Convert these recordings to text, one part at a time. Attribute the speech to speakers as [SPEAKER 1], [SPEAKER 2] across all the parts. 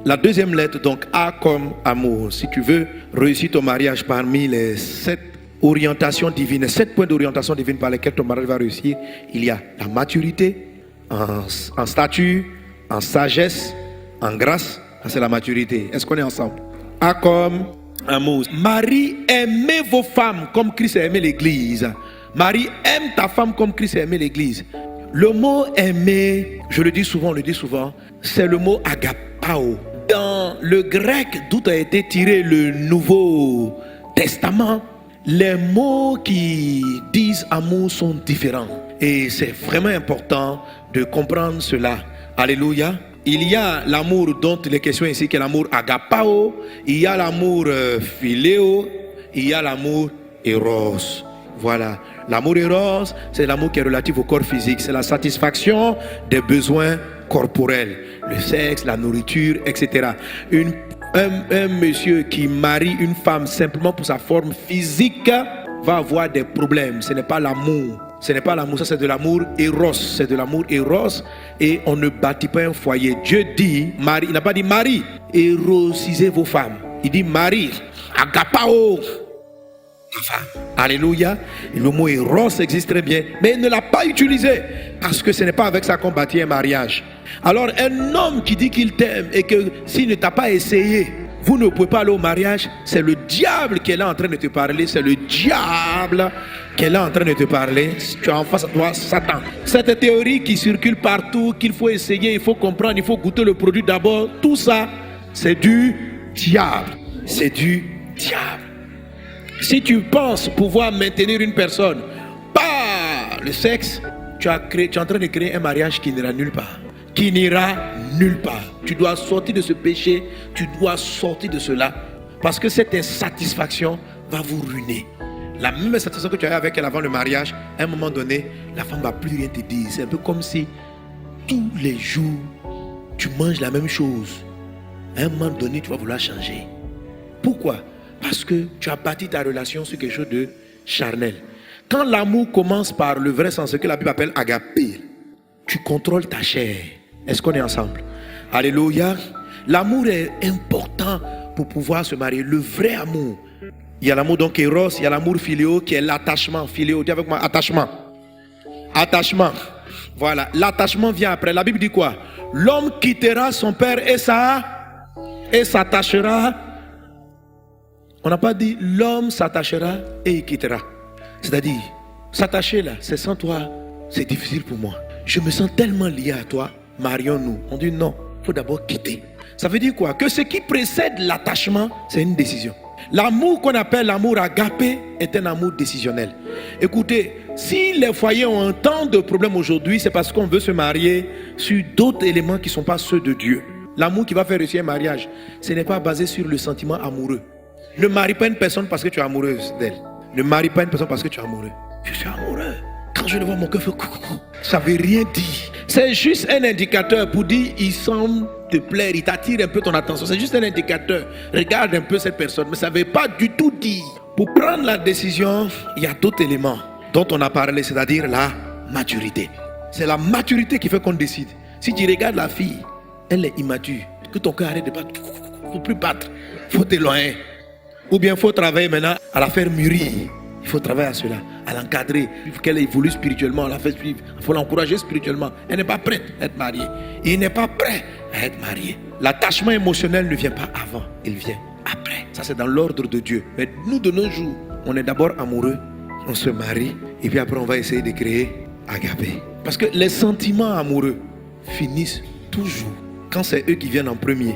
[SPEAKER 1] La deuxième lettre, donc A comme amour. Si tu veux réussir ton mariage parmi les 7 orientations divines, 7 points d'orientation divine par lesquels ton mariage va réussir, il y a la maturité, en stature, en sagesse, en grâce. Ça, c'est la maturité. Est-ce qu'on est ensemble? A comme amour. Marie, aimez vos femmes comme Christ a aimé l'église. Marie, aime ta femme comme Christ a aimé l'église. Le mot aimer, je le dis souvent, c'est le mot agapao. Dans le grec d'où a été tiré le Nouveau Testament, les mots qui disent amour sont différents. Et c'est vraiment important de comprendre cela. Alléluia. Il y a l'amour dont il est question ici, qui est l'amour agapao. Il y a l'amour philéo. Il y a l'amour eros. Voilà. L'amour eros, c'est l'amour qui est relatif au corps physique. C'est la satisfaction des besoins corporels. Le sexe, la nourriture, etc. Un monsieur qui marie une femme simplement pour sa forme physique va avoir des problèmes. Ce n'est pas l'amour. Ce n'est pas l'amour, ça c'est de l'amour eros. C'est de l'amour eros. Et on ne bâtit pas un foyer. Dieu dit, Marie, il n'a pas dit Marie, érosisez vos femmes. Il dit Marie, agapao. Alléluia. Le mot eros existe très bien, mais il ne l'a pas utilisé parce que ce n'est pas avec ça qu'on bâtit un mariage. Alors un homme qui dit qu'il t'aime et que s'il ne t'a pas essayé, vous ne pouvez pas aller au mariage, c'est le diable qui est là en train de te parler. C'est le diable qui est là en train de te parler. Tu as en face à toi Satan. Cette théorie qui circule partout, qu'il faut essayer, il faut comprendre, il faut goûter le produit d'abord, tout ça c'est du diable. C'est du diable. Si tu penses pouvoir maintenir une personne par le sexe, tu es en train de créer un mariage qui n'ira nulle part. Qui n'ira nulle part. Tu dois sortir de ce péché, tu dois sortir de cela, parce que cette insatisfaction va vous ruiner. La même satisfaction que tu avais avec elle avant le mariage, à un moment donné, la femme ne va plus rien te dire. C'est un peu comme si tous les jours, tu manges la même chose. À un moment donné, tu vas vouloir changer. Pourquoi? Parce que tu as bâti ta relation sur quelque chose de charnel. Quand l'amour commence par le vrai sens, ce que la Bible appelle agapé, tu contrôles ta chair. Est-ce qu'on est ensemble? Alléluia. L'amour est important pour pouvoir se marier. Le vrai amour. Il y a l'amour donc eros, il y a l'amour philéo qui est l'attachement. Philéo, dis avec moi, attachement. Attachement. Voilà, l'attachement vient après. La Bible dit quoi? L'homme quittera son père et s'attachera. On n'a pas dit l'homme s'attachera et il quittera. C'est-à-dire, s'attacher là, c'est sans toi, c'est difficile pour moi. Je me sens tellement lié à toi, marions-nous. On dit non, il faut d'abord quitter. Ça veut dire quoi? Que ce qui précède l'attachement, c'est une décision. L'amour qu'on appelle l'amour agapé est un amour décisionnel. Écoutez, si les foyers ont un tant de problèmes aujourd'hui, c'est parce qu'on veut se marier sur d'autres éléments qui ne sont pas ceux de Dieu. L'amour qui va faire réussir un mariage, ce n'est pas basé sur le sentiment amoureux. Ne marie pas une personne parce que tu es amoureuse d'elle. Ne marie pas une personne parce que tu es amoureux. Je suis amoureux. Quand je le vois, mon cœur fait coucou. Ça ne veut rien dire. C'est juste un indicateur pour dire il semble te plaire, il t'attire un peu ton attention. C'est juste un indicateur. Regarde un peu cette personne. Mais ça ne veut pas du tout dire. Pour prendre la décision, il y a d'autres éléments dont on a parlé, c'est-à-dire la maturité. C'est la maturité qui fait qu'on décide. Si tu regardes la fille, elle est immature. Que ton cœur arrête de battre. Il ne faut plus battre. Il faut t'éloigner. Ou bien il faut travailler maintenant à la faire mûrir. Il faut travailler à cela, à l'encadrer. Il faut qu'elle évolue spirituellement, la faire suivre. Il faut l'encourager spirituellement. Elle n'est pas prête à être mariée. Il n'est pas prêt à être marié. L'attachement émotionnel ne vient pas avant, il vient après. Ça c'est dans l'ordre de Dieu. Mais nous de nos jours, on est d'abord amoureux, on se marie, et puis après on va essayer de créer agapé. Parce que les sentiments amoureux finissent toujours. Quand c'est eux qui viennent en premier,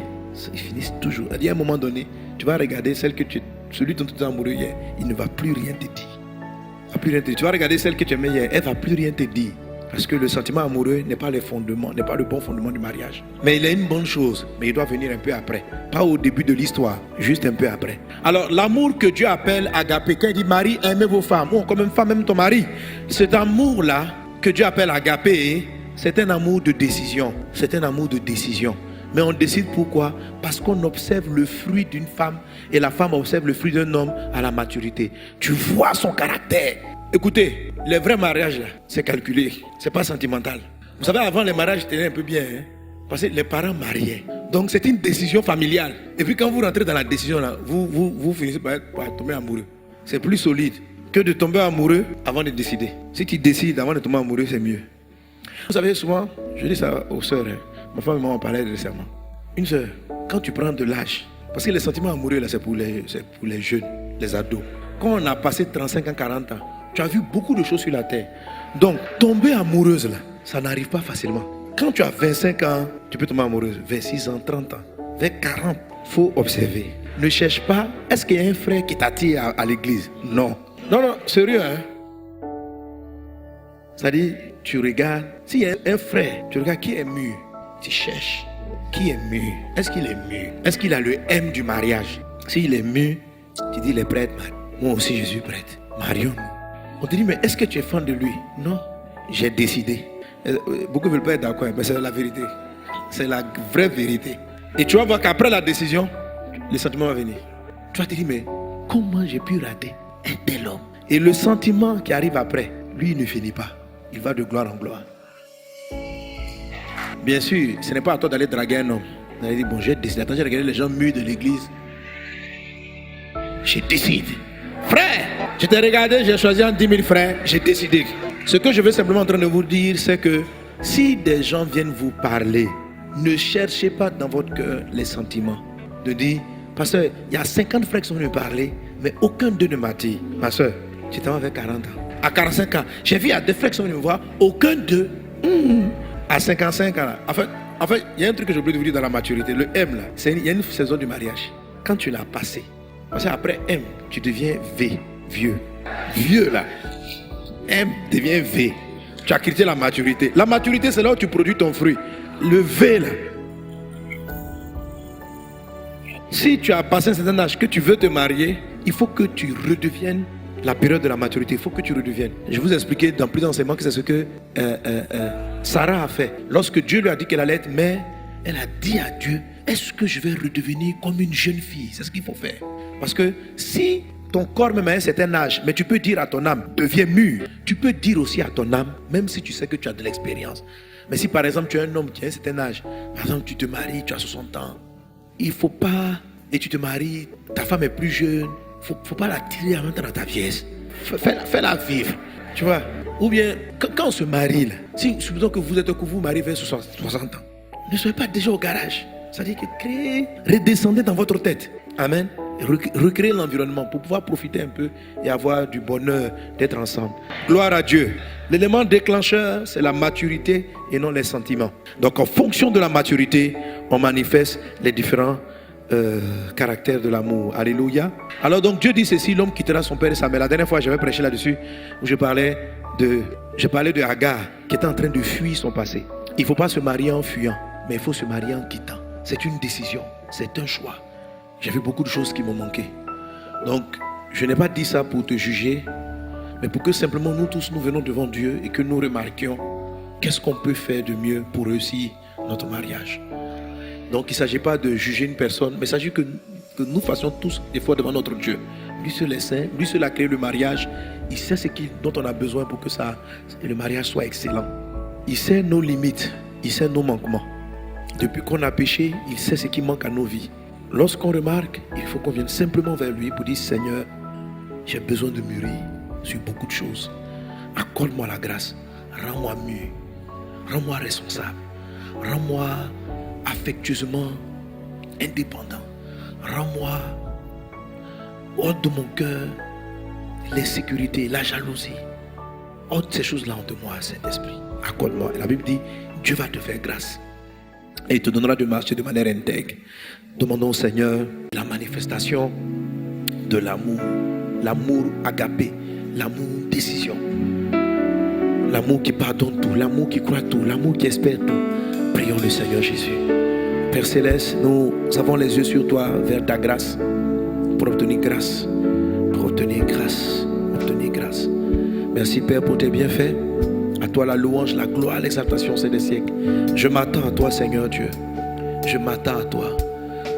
[SPEAKER 1] ils finissent toujours. À un moment donné, tu vas regarder celui dont tu es amoureux hier, il ne va plus rien te dire. Tu vas regarder celle que tu aimais hier, elle ne va plus rien te dire. Parce que le sentiment amoureux n'est pas le fondement, n'est pas le bon fondement du mariage. Mais il est une bonne chose, mais il doit venir un peu après. Pas au début de l'histoire, juste un peu après. Alors l'amour que Dieu appelle agapé, quand il dit Marie, aimez vos femmes, ou comme une femme aime ton mari, cet amour-là que Dieu appelle agapé, c'est un amour de décision. C'est un amour de décision. Mais on décide pourquoi? Parce qu'on observe le fruit d'une femme et la femme observe le fruit d'un homme à la maturité. Tu vois son caractère. Écoutez, les vrais mariages là, c'est calculé, c'est pas sentimental. Vous savez, avant les mariages, c'était un peu bien, hein? Parce que les parents mariaient Donc c'est une décision familiale. Et puis quand vous rentrez dans la décision, là, vous finissez par tomber amoureux. C'est plus solide que de tomber amoureux avant de décider. Si tu décides avant de tomber amoureux, c'est mieux. Vous savez, souvent, je dis ça aux sœurs. Ma femme et moi, on parlait récemment. Une sœur, quand tu prends de l'âge, parce que les sentiments amoureux, là, c'est pour les jeunes, les ados. Quand on a passé 35 ans, 40 ans, tu as vu beaucoup de choses sur la terre. Donc, tomber amoureuse, là, ça n'arrive pas facilement. Quand tu as 25 ans, tu peux tomber amoureuse. 26 ans, 30 ans, vers 40, il faut observer. Ne cherche pas, est-ce qu'il y a un frère qui t'attire à l'église? Non. Non, sérieux, hein? C'est-à-dire, tu regardes, s'il y a un frère, tu regardes qui est mûr, tu cherches. Qui est mûr? Est-ce qu'il est mûr? Est-ce qu'il a le M du mariage? S'il est mûr, tu dis, il est prêtre. Moi aussi, je suis prêtre. Marions. On te dit, mais est-ce que tu es fan de lui? Non, j'ai décidé. Beaucoup ne veulent pas être d'accord, mais c'est la vérité. C'est la vraie vérité. Et tu vas voir qu'après la décision, le sentiment va venir. Tu vas te dire, mais comment j'ai pu rater un tel homme? Et le sentiment qui arrive après, lui, il ne finit pas. Il va de gloire en gloire. Bien sûr, ce n'est pas à toi d'aller draguer un homme. Vous allez dire, bon, j'ai décidé. Attends, j'ai regardé les gens mûrs de l'église. J'ai décidé. Frère, je t'ai regardé, j'ai choisi en 10 000 frères, j'ai décidé. Ce que je veux simplement en train de vous dire, c'est que si des gens viennent vous parler, ne cherchez pas dans votre cœur les sentiments. De dire, parce qu'il y a 50 frères qui sont venus me parler, mais aucun d'eux ne m'a dit, ma soeur, tu t'en vas vers 40 ans. À 45 ans, j'ai vu à des frères qui sont venus me voir, aucun d'eux, à 55 ans. Là. En fait, il y a un truc que j'ai oublié de vous dire dans la maturité. Le M, là, il y a une saison du mariage. Quand tu l'as passé, parce qu'après M, tu deviens V, vieux. Vieux, là. M devient V. Tu as quitté la maturité. La maturité, c'est là où tu produis ton fruit. Le V, là. Si tu as passé un certain âge, que tu veux te marier, il faut que tu redeviennes la période de la maturité. Il faut que tu redeviennes. Je vous ai expliqué dans plus d'enseignements que c'est ce que Sarah a fait. Lorsque Dieu lui a dit qu'elle allait être mère, elle a dit à Dieu, est-ce que je vais redevenir comme une jeune fille? C'est ce qu'il faut faire. Parce que si ton corps même à un certain âge, mais tu peux dire à ton âme, deviens mûr. Tu peux dire aussi à ton âme, même si tu sais que tu as de l'expérience. Mais si par exemple tu es un homme qui a un certain âge, par exemple tu te maries, tu as 60 ans, il ne faut pas, et tu te maries, ta femme est plus jeune, il ne faut pas la tirer en même temps dans ta vieillesse. Fais-la vivre, tu vois. Ou bien, quand on se marie, là, si supposons que vous êtes que vous mariez vers 60 ans, ne soyez pas déjà au garage. C'est-à-dire que redescendez dans votre tête. Amen. Recréer l'environnement pour pouvoir profiter un peu et avoir du bonheur d'être ensemble. Gloire à Dieu. L'élément déclencheur, c'est la maturité et non les sentiments. Donc en fonction de la maturité, on manifeste les différents caractères de l'amour. Alléluia. Alors donc Dieu dit ceci, l'homme quittera son père et sa mère. La dernière fois j'avais prêché là-dessus où je parlais de Agar qui était en train de fuir son passé. Il ne faut pas se marier en fuyant, mais il faut se marier en quittant. C'est une décision, c'est un choix. J'ai vu beaucoup de choses qui m'ont manqué. Donc, je n'ai pas dit ça pour te juger, mais pour que simplement nous tous, nous venons devant Dieu et que nous remarquions qu'est-ce qu'on peut faire de mieux pour réussir notre mariage. Donc, il ne s'agit pas de juger une personne, mais il s'agit que nous fassions tous des fois devant notre Dieu. Lui seul est saint, lui seul a créé le mariage. Il sait ce dont on a besoin pour que le mariage soit excellent. Il sait nos limites, il sait nos manquements. Depuis qu'on a péché, il sait ce qui manque à nos vies. Lorsqu'on remarque, il faut qu'on vienne simplement vers lui pour dire, Seigneur, j'ai besoin de mûrir sur beaucoup de choses. Accorde-moi la grâce, rends-moi mûr, rends-moi responsable, rends-moi affectueusement indépendant, rends-moi hors de mon cœur l'insécurité, la jalousie. Ôte ces choses-là de moi, Saint-Esprit. Accorde-moi. Et la Bible dit, Dieu va te faire grâce. Et il te donnera de marcher de manière intègre. Demandons au Seigneur la manifestation de l'amour. L'amour agapé. L'amour décision. L'amour qui pardonne tout. L'amour qui croit tout. L'amour qui espère tout. Prions le Seigneur Jésus. Père Céleste, nous avons les yeux sur toi vers ta grâce. Pour obtenir grâce. Pour obtenir grâce. Obtenir grâce. Merci Père pour tes bienfaits. À toi la louange, la gloire, l'exaltation, c'est des siècles. Je m'attends à toi, Seigneur Dieu. Je m'attends à toi.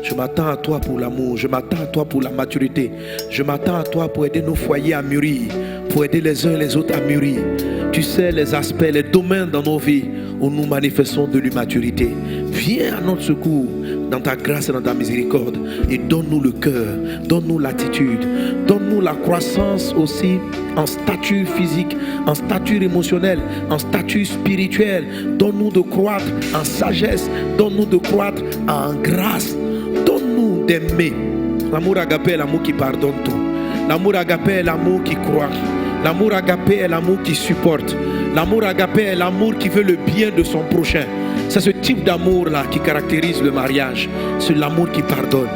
[SPEAKER 1] Je m'attends à toi pour l'amour. Je m'attends à toi pour la maturité. Je m'attends à toi pour aider nos foyers à mûrir. Pour aider les uns et les autres à mûrir. Tu sais les aspects, les domaines dans nos vies où nous manifestons de l'immaturité. Viens à notre secours. dans ta grâce et dans ta miséricorde. Et donne-nous le cœur, donne-nous l'attitude, donne-nous la croissance aussi en stature physique, en stature émotionnelle, en stature spirituelle. Donne-nous de croître en sagesse, donne-nous de croître en grâce. Donne-nous d'aimer. L'amour agapé est l'amour qui pardonne tout. L'amour agapé est l'amour qui croit. L'amour agapé est l'amour qui supporte. L'amour agapé est l'amour qui veut le bien de son prochain. C'est ce type d'amour-là qui caractérise le mariage. C'est l'amour qui pardonne.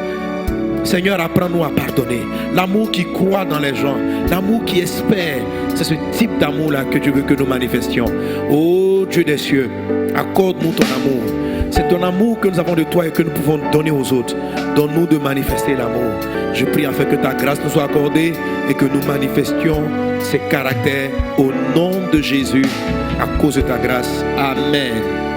[SPEAKER 1] Seigneur, apprends-nous à pardonner. L'amour qui croit dans les gens. L'amour qui espère. C'est ce type d'amour-là que tu veux que nous manifestions. Oh Dieu des cieux, accorde-nous ton amour. C'est ton amour que nous avons de toi et que nous pouvons donner aux autres. Donne-nous de manifester l'amour. Je prie afin que ta grâce nous soit accordée et que nous manifestions ces caractères au nom de Jésus à cause de ta grâce. Amen.